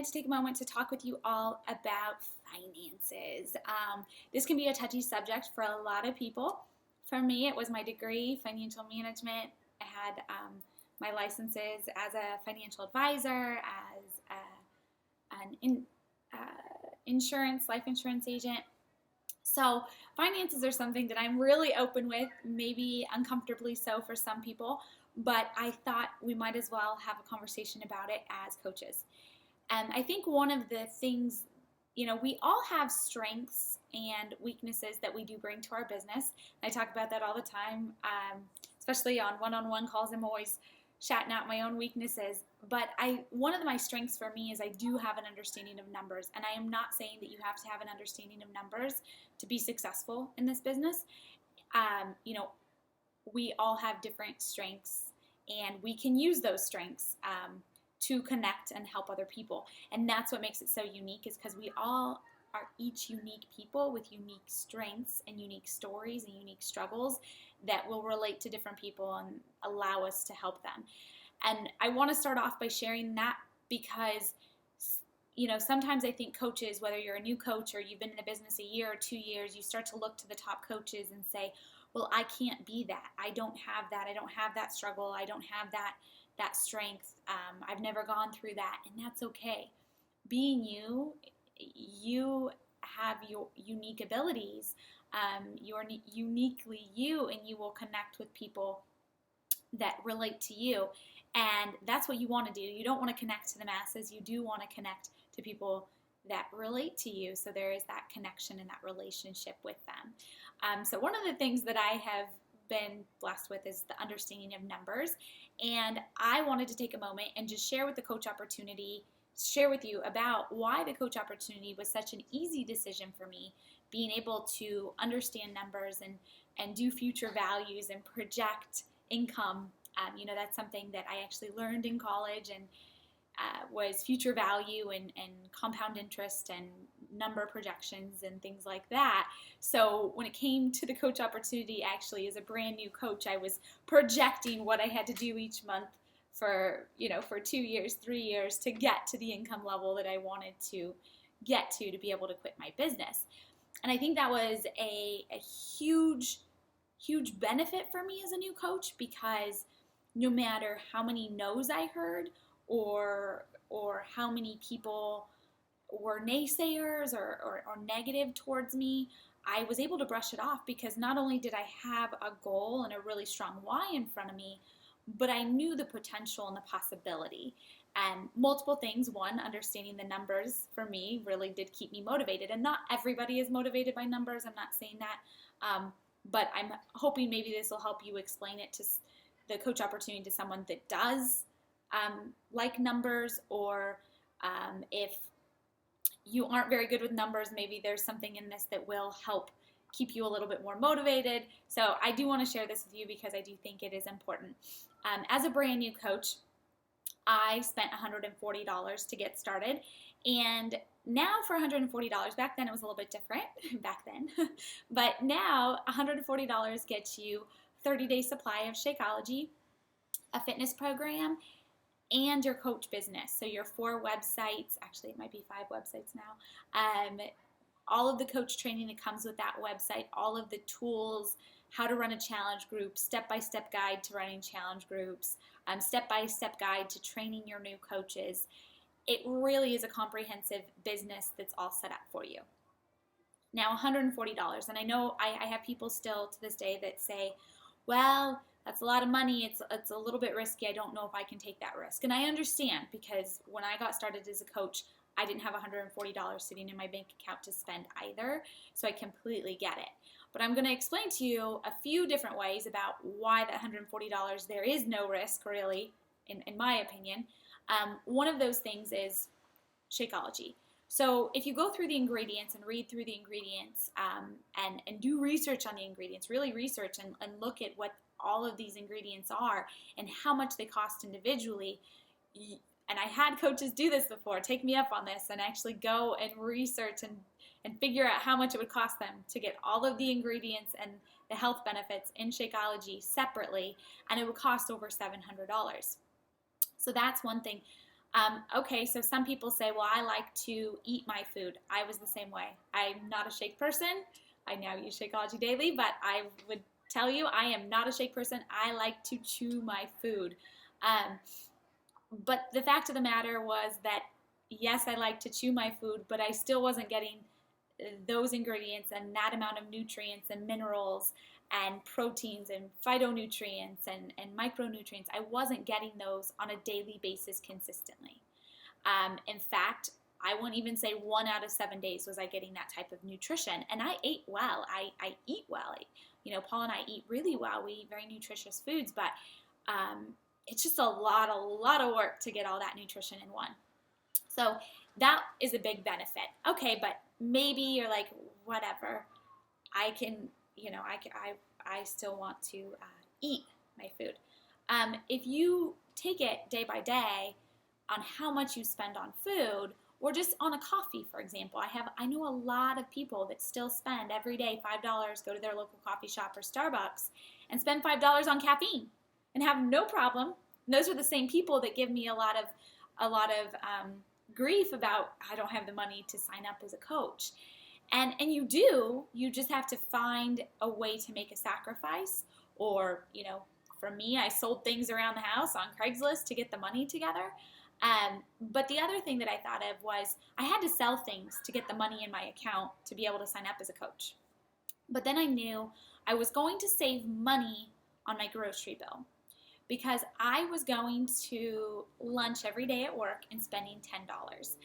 to take a moment to talk with you all about finances. This can be a touchy subject for a lot of people. For me, it was my degree, financial management. I had my licenses as a financial advisor, as an life insurance agent. So finances are something that I'm really open with, maybe uncomfortably so for some people, but I thought we might as well have a conversation about it as coaches. And I think one of the things, we all have strengths and weaknesses that we do bring to our business. I talk about that all the time, especially on one-on-one calls. I'm always shouting out my own weaknesses. But one of my strengths for me is I do have an understanding of numbers. And I am not saying that you have to have an understanding of numbers to be successful in this business. We all have different strengths, and we can use those strengths to connect and help other people. And that's what makes it so unique, is because we all are each unique people with unique strengths and unique stories and unique struggles that will relate to different people and allow us to help them. And I want to start off by sharing that because, sometimes I think coaches, whether you're a new coach or you've been in the business a year or 2 years, you start to look to the top coaches and say, well, I can't be that. I don't have that. I don't have that struggle. I don't have that strength. I've never gone through that, and that's okay. Being you have your unique abilities. You're uniquely you, and you will connect with people that relate to you. And that's what you want to do. You don't want to connect to the masses. You do want to connect to people that relate to you. So there is that connection and that relationship with them. So one of the things that I have been blessed with is the understanding of numbers. And I wanted to take a moment and just share with you about why the coach opportunity was such an easy decision for me, being able to understand numbers and do future values and project income. That's something that I actually learned in college, and was future value and compound interest and number projections and things like that. So when it came to the coach opportunity, actually as a brand new coach, I was projecting what I had to do each month for 2 years, 3 years to get to the income level that I wanted to get to be able to quit my business. And I think that was a huge, huge benefit for me as a new coach, because no matter how many no's I heard or how many people were naysayers or negative towards me, I was able to brush it off, because not only did I have a goal and a really strong why in front of me, but I knew the potential and the possibility. And multiple things. One, understanding the numbers for me really did keep me motivated. And not everybody is motivated by numbers. I'm not saying that. But I'm hoping maybe this will help you explain it to the coach opportunity to someone that does like numbers, or if you aren't very good with numbers, maybe there's something in this that will help keep you a little bit more motivated. So I do want to share this with you because I do think it is important. As a brand new coach, I spent $140 to get started, and now for $140, back then it was a little bit different back then, but now $140 gets you 30-day supply of Shakeology, a fitness program, and your coach business. So your 4 websites, actually it might be 5 websites now, all of the coach training that comes with that website, all of the tools, how to run a challenge group, step-by-step guide to running challenge groups, step-by-step guide to training your new coaches. It really is a comprehensive business that's all set up for you. Now, $140, and I know I have people still to this day that say, well, that's a lot of money, it's a little bit risky, I don't know if I can take that risk. And I understand, because when I got started as a coach, I didn't have $140 sitting in my bank account to spend either, so I completely get it. But I'm going to explain to you a few different ways about why that $140, there is no risk really, in my opinion. One of those things is Shakeology. So if you go through the ingredients and read through the ingredients and do research on the ingredients, really research and look at what all of these ingredients are and how much they cost individually, and I had coaches do this before, take me up on this, and actually go and research and figure out how much it would cost them to get all of the ingredients and the health benefits in Shakeology separately, and it would cost over $700. So that's one thing. Okay, so some people say, well, I like to eat my food. I was the same way. I'm not a shake person. I now use Shakeology daily, but I would tell you I am not a shake person. I like to chew my food. But the fact of the matter was that, yes, I like to chew my food, but I still wasn't getting those ingredients and that amount of nutrients and minerals and proteins and phytonutrients and micronutrients. I wasn't getting those on a daily basis consistently. In fact, I wouldn't even say 1 out of 7 days was I getting that type of nutrition. And I ate well. I eat well. Paul and I eat really well. We eat very nutritious foods, but it's just a lot of work to get all that nutrition in one. So that is a big benefit. Okay, but maybe you're like, whatever, I can, I still want to eat my food. If you take it day by day on how much you spend on food, or just on a coffee, for example. I know a lot of people that still spend every day $5, go to their local coffee shop or Starbucks and spend $5 on caffeine and have no problem. And those are the same people that give me a lot of grief about I don't have the money to sign up as a coach. And you just have to find a way to make a sacrifice. Or, for me, I sold things around the house on Craigslist to get the money together. But the other thing that I thought of was I had to sell things to get the money in my account to be able to sign up as a coach. But then I knew I was going to save money on my grocery bill because I was going to lunch every day at work and spending $10.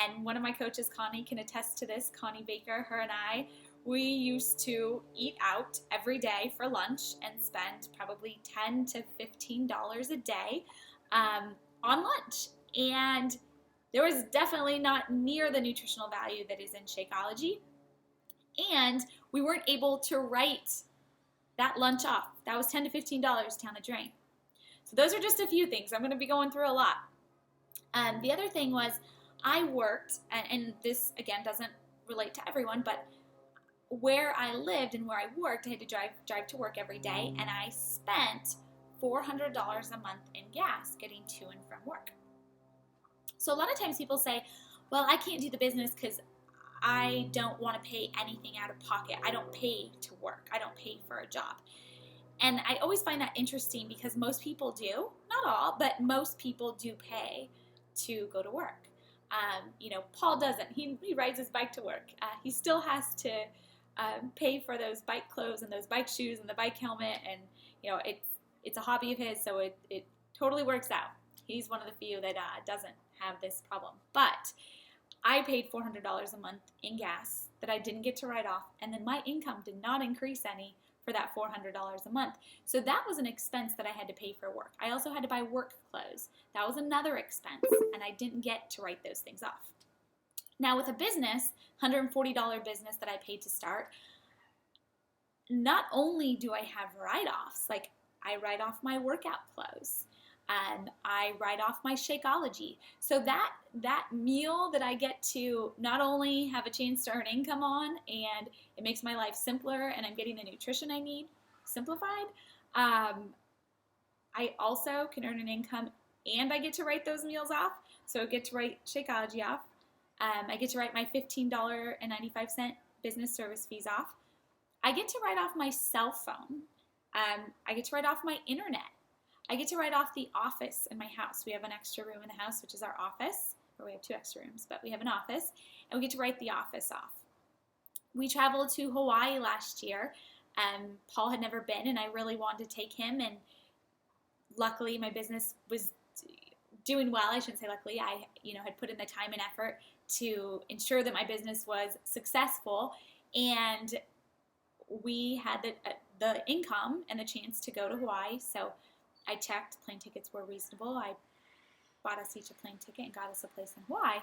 And one of my coaches, Connie, can attest to this. Connie Baker, her and I, we used to eat out every day for lunch and spend probably $10 to $15 a day on lunch. And there was definitely not near the nutritional value that is in Shakeology. And we weren't able to write that lunch off. That was $10 to $15 down the drain. So those are just a few things. I'm going to be going through a lot. The other thing was I worked, and this, again, doesn't relate to everyone, but where I lived and where I worked, I had to drive to work every day, and I spent $400 a month in gas getting to and from work. So a lot of times people say, well, I can't do the business because I don't want to pay anything out of pocket. I don't pay to work. I don't pay for a job. And I always find that interesting because most people do, not all, but most people do pay to go to work. Paul doesn't. He rides his bike to work. He still has to pay for those bike clothes and those bike shoes and the bike helmet. And, it's a hobby of his, so it totally works out. He's one of the few that doesn't have this problem. But I paid $400 a month in gas that I didn't get to write off, and then my income did not increase any for that $400 a month. So that was an expense that I had to pay for work. I also had to buy work clothes. That was another expense, and I didn't get to write those things off. Now with a business, $140 business that I paid to start, not only do I have write-offs, like I write off my workout clothes, and I write off my Shakeology. So that meal that I get to not only have a chance to earn income on, and it makes my life simpler, and I'm getting the nutrition I need simplified, I also can earn an income, and I get to write those meals off. So I get to write Shakeology off. I get to write my $15.95 business service fees off. I get to write off my cell phone. I get to write off my internet. I get to write off the office in my house. We have an extra room in the house, which is our office, or we have 2 extra rooms, but we have an office, and we get to write the office off. We traveled to Hawaii last year. Paul had never been, and I really wanted to take him, and luckily my business was doing well. I shouldn't say luckily. I had put in the time and effort to ensure that my business was successful, and we had the income and the chance to go to Hawaii. So I checked, plane tickets were reasonable. I bought us each a plane ticket and got us a place in Hawaii,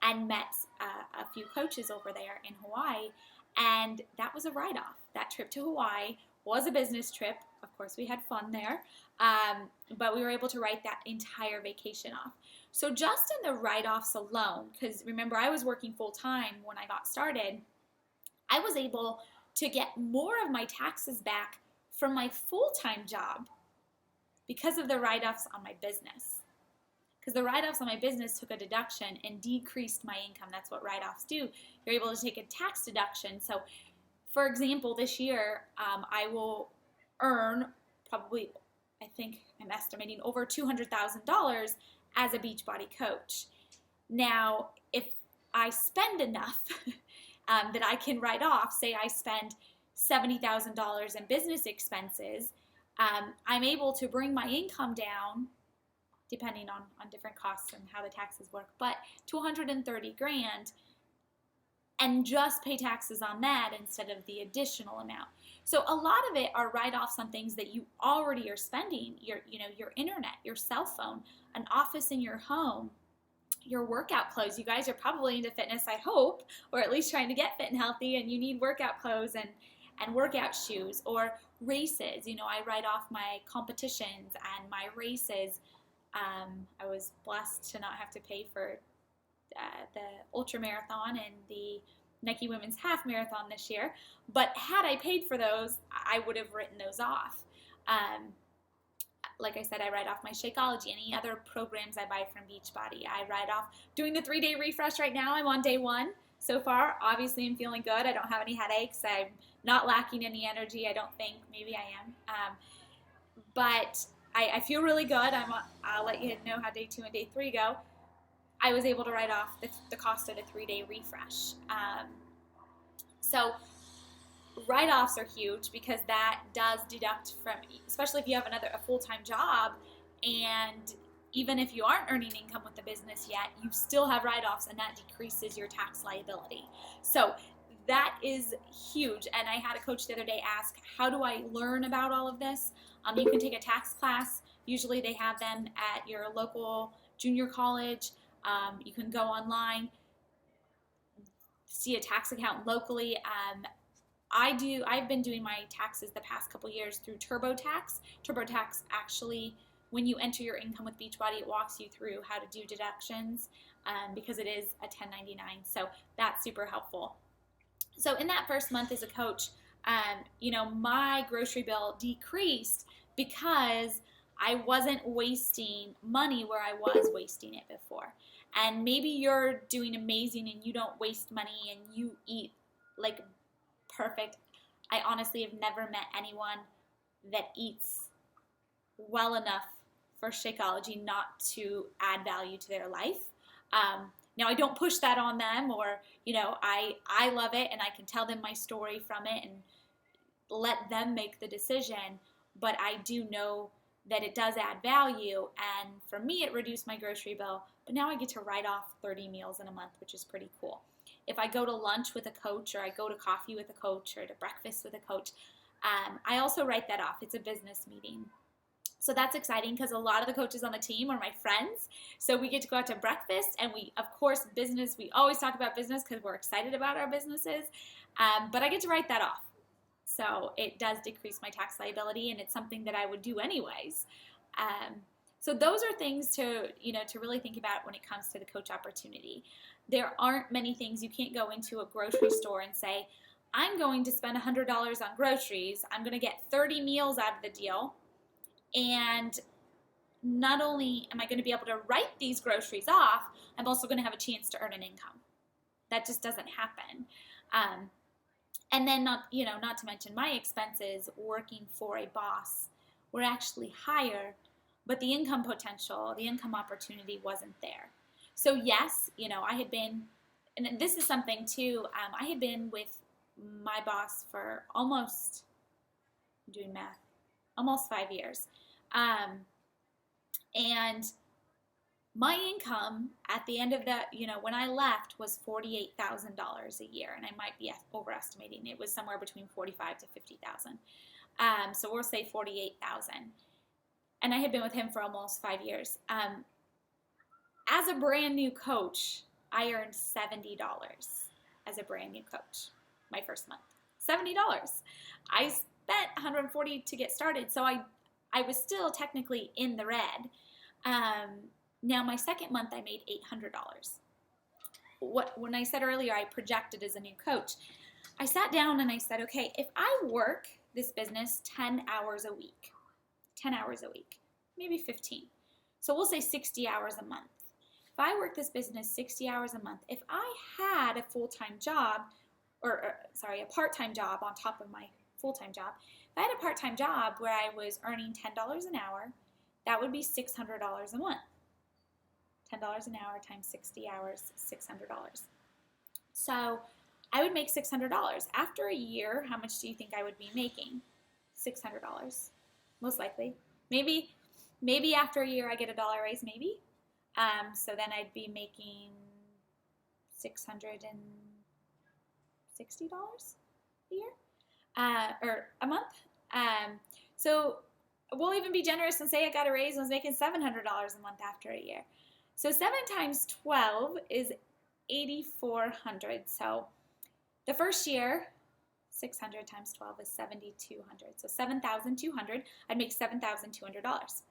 and met a few coaches over there in Hawaii, and that was a write-off. That trip to Hawaii was a business trip. Of course, we had fun there, but we were able to write that entire vacation off. So just in the write-offs alone, because remember, I was working full-time when I got started, I was able to get more of my taxes back from my full-time job because of the write-offs on my business. because the write-offs on my business took a deduction and decreased my income. That's what write-offs do. You're able to take a tax deduction. So, for example, this year, I will earn probably, I think I'm estimating, over $200,000 as a Beachbody coach. Now, if I spend enough that I can write off, say I spend $70,000 in business expenses, I'm able to bring my income down, depending on different costs and how the taxes work, but to $130,000 and just pay taxes on that instead of the additional amount. So a lot of it are write-offs on things that you already are spending, your internet, your cell phone, an office in your home, your workout clothes. You guys are probably into fitness, I hope, or at least trying to get fit and healthy, and you need workout clothes and workout shoes, or races. I write off my competitions and my races. I was blessed to not have to pay for the ultra marathon and the Nike Women's Half Marathon this year, but had I paid for those, I would have written those off. Like I said, I write off my Shakeology, any other programs I buy from Beachbody. I write off doing the 3-day refresh right now. I'm on day 1 so far. Obviously, I'm feeling good. I don't have any headaches. I'm not lacking any energy, I don't think. Maybe I am. But I feel really good. I'll let you know how day 2 and day 3 go. I was able to write off the cost of the 3-day refresh. So write-offs are huge because that does deduct from, especially if you have a full-time job, and even if you aren't earning income with the business yet, you still have write-offs, and that decreases your tax liability. So that is huge. And I had a coach the other day ask, how do I learn about all of this? You can take a tax class. Usually they have them at your local junior college. You can go online, see a tax accountant locally. I've been doing my taxes the past couple years through TurboTax. TurboTax actually, when you enter your income with Beachbody, it walks you through how to do deductions because it is a 1099. So that's super helpful. So in that first month as a coach, my grocery bill decreased because I wasn't wasting money where I was wasting it before. And maybe you're doing amazing and you don't waste money and you eat like perfect. I honestly have never met anyone that eats well enough for Shakeology not to add value to their life. Now, I don't push that on them, or, I love it and I can tell them my story from it and let them make the decision. But I do know that it does add value. And for me, it reduced my grocery bill. But now I get to write off 30 meals in a month, which is pretty cool. If I go to lunch with a coach, or I go to coffee with a coach, or to breakfast with a coach, I also write that off. It's a business meeting. So that's exciting because a lot of the coaches on the team are my friends. So we get to go out to breakfast, and we always talk about business because we're excited about our businesses. But I get to write that off. So it does decrease my tax liability, and it's something that I would do anyways. So those are things to really think about when it comes to the coach opportunity. There aren't many things. You can't go into a grocery store and say, I'm going to spend $100 on groceries. I'm going to get 30 meals out of the deal. And not only am I going to be able to write these groceries off, I'm also going to have a chance to earn an income. That just doesn't happen. And then not to mention my expenses working for a boss were actually higher, but the income potential, the income opportunity wasn't there. So yes, I had been, and this is something too, I had been with my boss for almost 5 years. And my income at the end of when I left was $48,000 a year, and I might be overestimating. It was somewhere between $45,000 to $50,000. So we'll say $48,000. And I had been with him for almost 5 years. As a brand new coach, I earned $70 as a brand new coach my first month. $70. I spent $140 to get started, so I was still technically in the red. Now my second month I made $800. When I said earlier I projected as a new coach, I sat down and I said, okay, if I work this business 10 hours a week, maybe 15, So we'll say 60 hours a month. If I work this business 60 hours a month, if I had a full-time job, a part-time job on top of my full-time job, if I had a part-time job where I was earning $10 an hour, that would be $600 a month. $10 an hour times 60 hours, $600. So I would make $600. After a year, how much do you think I would be making? $600, most likely. Maybe after a year I get a dollar raise, maybe. So then I'd be making $660 a year, or a month. So we'll even be generous and say I got a raise and was making $700 a month after a year. So 7 times 12 is 8,400. So the first year, 600 times 12 is 7,200. So 7,200, I'd make $7,200.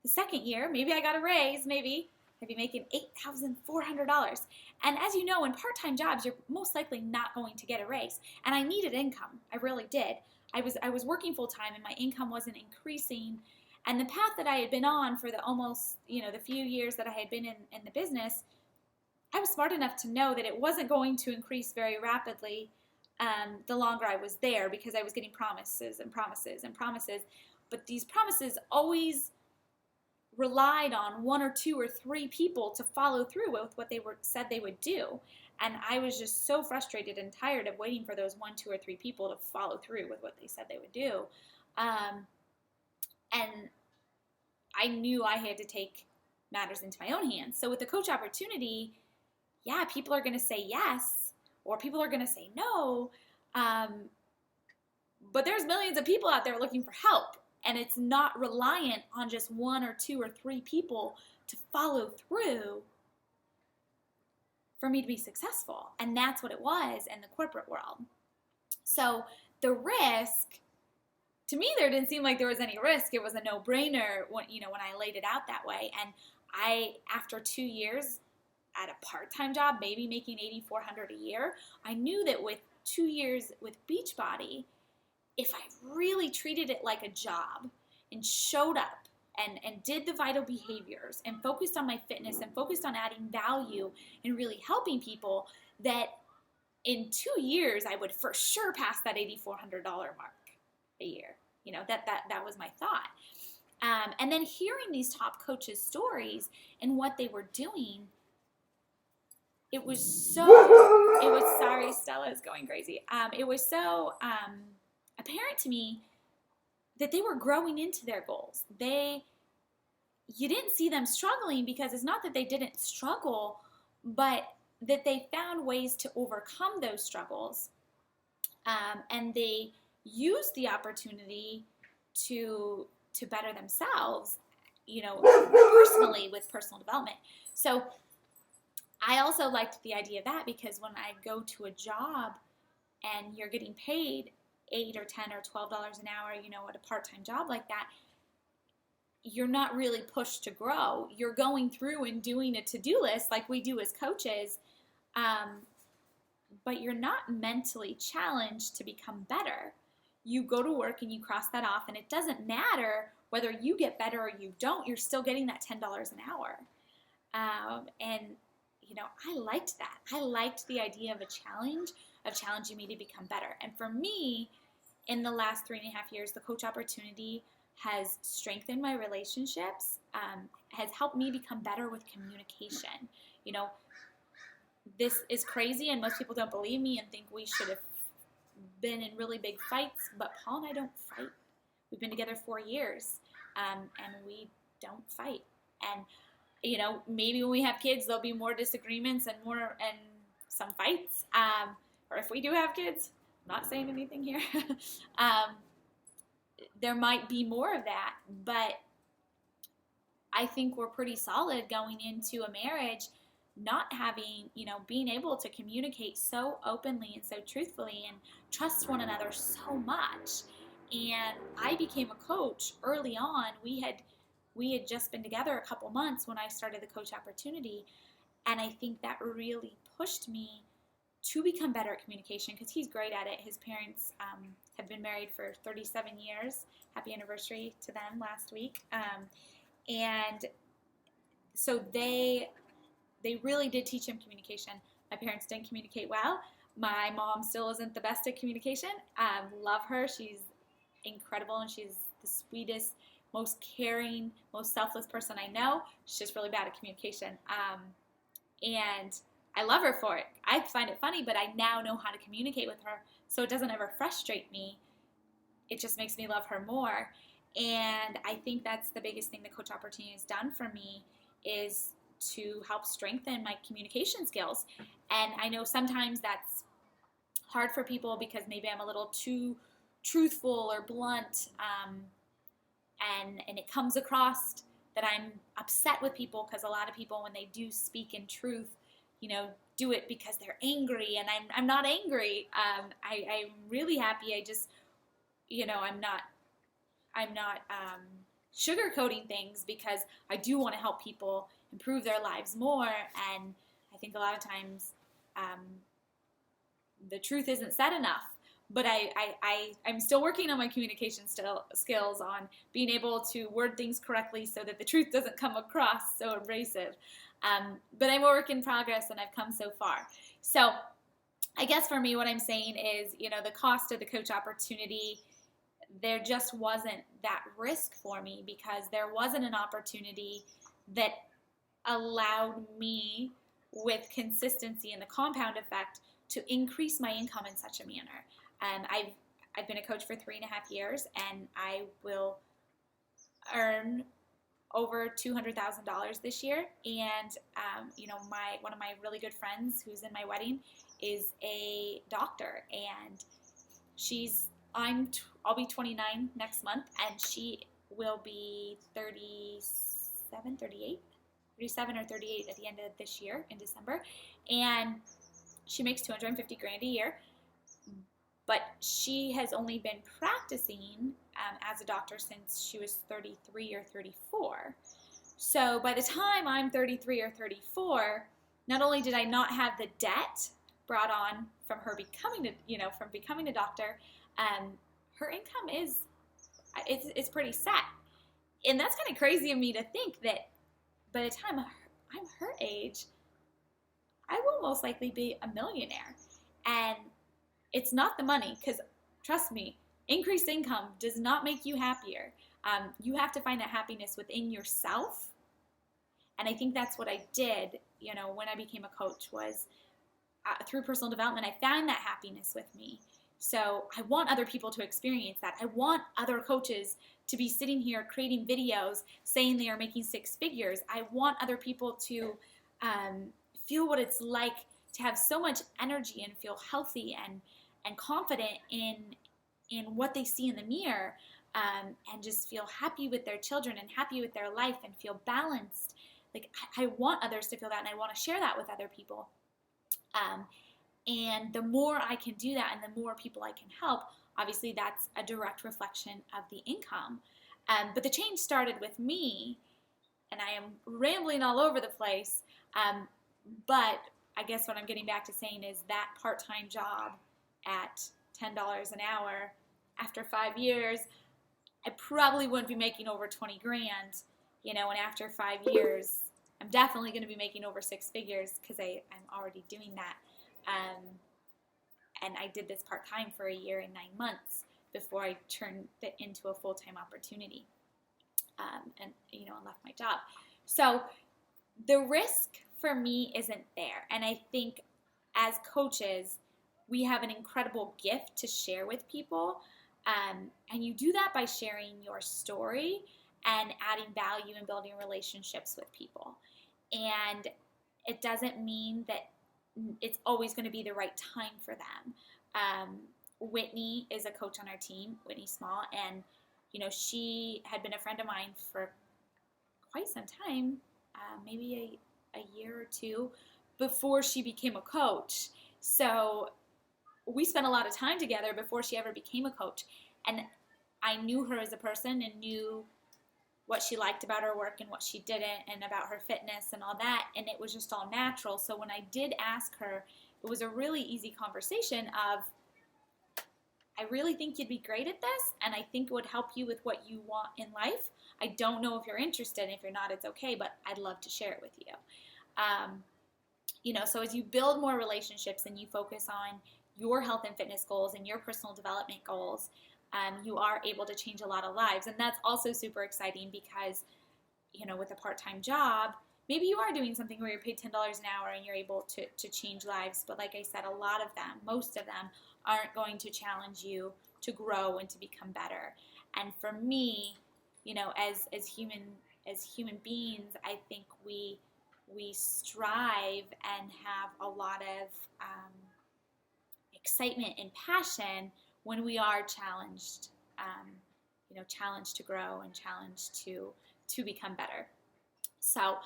The second year, maybe I got a raise, maybe I'd be making $8,400. And as you know, in part-time jobs, you're most likely not going to get a raise. And I needed income. I really did. I was working full-time and my income wasn't increasing. And the path that I had been on for the few years that I had been in the business, I was smart enough to know that it wasn't going to increase very rapidly the longer I was there, because I was getting promises and promises and promises. But these promises always relied on 1 or 2 or 3 people to follow through with what they said they would do. And I was just so frustrated and tired of waiting for those 1, 2, or 3 people to follow through with what they said they would do. And I knew I had to take matters into my own hands. So with the coach opportunity, yeah, people are going to say yes, or people are going to say no. But there's millions of people out there looking for help. And it's not reliant on just 1 or 2 or 3 people to follow through for me to be successful. And that's what it was in the corporate world. So the risk, to me, there didn't seem like there was any risk. It was a no-brainer when I laid it out that way. And after 2 years at a part-time job, maybe making $8,400 a year, I knew that with 2 years with Beachbody, if I really treated it like a job and showed up and did the vital behaviors and focused on my fitness and focused on adding value and really helping people, that in 2 years I would for sure pass that $8,400 mark a year. That was my thought. And then hearing these top coaches' stories and what they were doing, sorry, Stella is going crazy. It was so apparent to me that they were growing into their goals. You didn't see them struggling, because it's not that they didn't struggle, but that they found ways to overcome those struggles. And they used the opportunity to better themselves, personally, with personal development. So I also liked the idea of that, because when I go to a job and you're getting paid $8 or $10 or $12 an hour, at a part-time job like that, you're not really pushed to grow. You're going through and doing a to-do list like we do as coaches, but you're not mentally challenged to become better. You go to work and you cross that off, and it doesn't matter whether you get better or you don't. You're still getting that $10 an hour. I liked that. I liked the idea of a challenge, of challenging me to become better. And for me, in the last 3.5 years, the coach opportunity has strengthened my relationships, has helped me become better with communication. This is crazy, and most people don't believe me and think we should have been in really big fights, but Paul and I don't fight. We've been together 4 years, and we don't fight. And maybe when we have kids, there'll be more disagreements and some fights. Or if we do have kids, I'm not saying anything here. There might be more of that, but I think we're pretty solid going into a marriage, not having, being able to communicate so openly and so truthfully and trust one another so much. And I became a coach early on. We had just been together a couple months when I started the coach opportunity. And I think that really pushed me to become better at communication, because he's great at it. His parents have been married for 37 years. Happy anniversary to them last week. And so they really did teach him communication. My parents didn't communicate well. My mom still isn't the best at communication. Love her. She's incredible, and she's the sweetest, most caring, most selfless person I know. She's just really bad at communication. And I love her for it. I find it funny, but I now know how to communicate with her, so it doesn't ever frustrate me. It just makes me love her more. And I think that's the biggest thing the Coach Opportunity has done for me, is to help strengthen my communication skills. And I know sometimes that's hard for people because maybe I'm a little too truthful or blunt, and it comes across that I'm upset with people, because a lot of people, when they do speak in truth, do it because they're angry, and I'm not angry. I'm really happy. I just, I'm not sugarcoating things, because I do want to help people improve their lives more. And I think a lot of times the truth isn't said enough. But I'm still working on my communication skills, on being able to word things correctly so that the truth doesn't come across so abrasive. But I'm a work in progress, and I've come so far. So I guess for me, what I'm saying is, the cost of the Coach Opportunity, there just wasn't that risk for me, because there wasn't an opportunity that allowed me, with consistency and the compound effect, to increase my income in such a manner. I've been a coach for 3.5 years, and I will earn over $200,000 this year. And one of my really good friends who's in my wedding is a doctor, and I'll be 29 next month, and she will be 37 or 38 at the end of this year in December. And she makes $250,000 a year. But she has only been practicing as a doctor since she was 33 or 34. So by the time I'm 33 or 34, not only did I not have the debt brought on from her becoming a doctor, her income is pretty set. And that's kind of crazy of me to think that by the time I'm her age, I will most likely be a millionaire. And it's not the money, because trust me, increased income does not make you happier. You have to find that happiness within yourself. And I think that's what I did, when I became a coach, was through personal development, I found that happiness with me. So I want other people to experience that. I want other coaches to be sitting here creating videos saying they are making 6 figures. I want other people to feel what it's like to have so much energy and feel healthy and confident in what they see in the mirror, and just feel happy with their children and happy with their life and feel balanced. Like, I want others to feel that, and I want to share that with other people. And the more I can do that, and the more people I can help, obviously that's a direct reflection of the income. But the change started with me, and I am rambling all over the place, but I guess what I'm getting back to saying is that part-time job at $10 an hour, after 5 years, I probably wouldn't be making over $20,000, and after 5 years, I'm definitely going to be making over 6 figures, because I'm already doing that. And I did this part-time for 1 year and 9 months before I turned it into a full-time opportunity, and left my job. So the risk for me isn't there. And I think as coaches, we have an incredible gift to share with people. And you do that by sharing your story and adding value and building relationships with people. And it doesn't mean that it's always going to be the right time for them. Whitney is a coach on our team, Whitney Small, and she had been a friend of mine for quite some time, maybe a year or two before she became a coach. So we spent a lot of time together before she ever became a coach, and I knew her as a person and knew what she liked about her work and what she didn't, and about her fitness and all that, and it was just all natural. So when I did ask her, it was a really easy conversation of, I really think you'd be great at this, and I think it would help you with what you want in life. I don't know if you're interested. If you're not, it's okay, but I'd love to share it with you. So as you build more relationships and you focus on your health and fitness goals and your personal development goals, you are able to change a lot of lives. And that's also super exciting because, with a part-time job, maybe you are doing something where you're paid $10 an hour and you're able to change lives. But like I said, a lot of them, most of them, aren't going to challenge you to grow and to become better. And for me, as human beings, I think we strive and have a lot of excitement and passion when we are challenged, challenged to grow and challenged to become better. So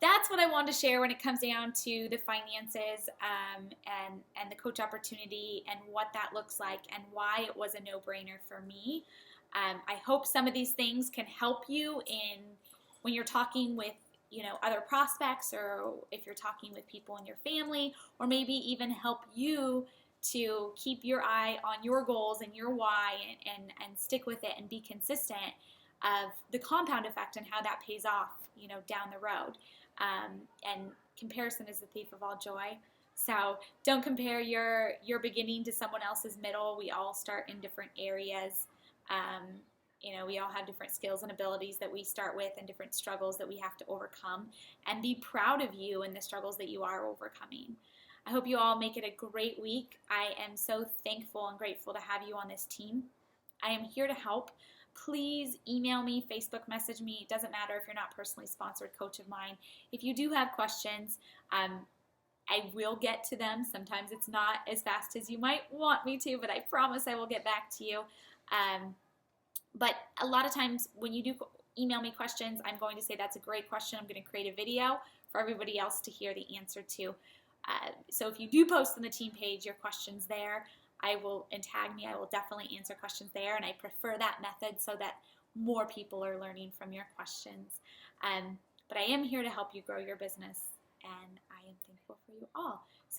that's what I wanted to share when it comes down to the finances and the coach opportunity and what that looks like and why it was a no-brainer for me. I hope some of these things can help you when you're talking with other prospects, or if you're talking with people in your family, or maybe even help you to keep your eye on your goals and your why and stick with it and be consistent of the compound effect and how that pays off, down the road. And comparison is the thief of all joy. So don't compare your beginning to someone else's middle. We all start in different areas. We all have different skills and abilities that we start with and different struggles that we have to overcome, and be proud of you and the struggles that you are overcoming. I hope you all make it a great week. I am so thankful and grateful to have you on this team. I am here to help. Please email me, Facebook message me. It doesn't matter if you're not personally sponsored coach of mine. If you do have questions, I will get to them. Sometimes it's not as fast as you might want me to, but I promise I will get back to you. But a lot of times when you do email me questions, I'm going to say that's a great question. I'm going to create a video for everybody else to hear the answer to. So if you do post on the team page your questions there, and tag me, I will definitely answer questions there. And I prefer that method so that more people are learning from your questions. But I am here to help you grow your business, and I am thankful for you all. So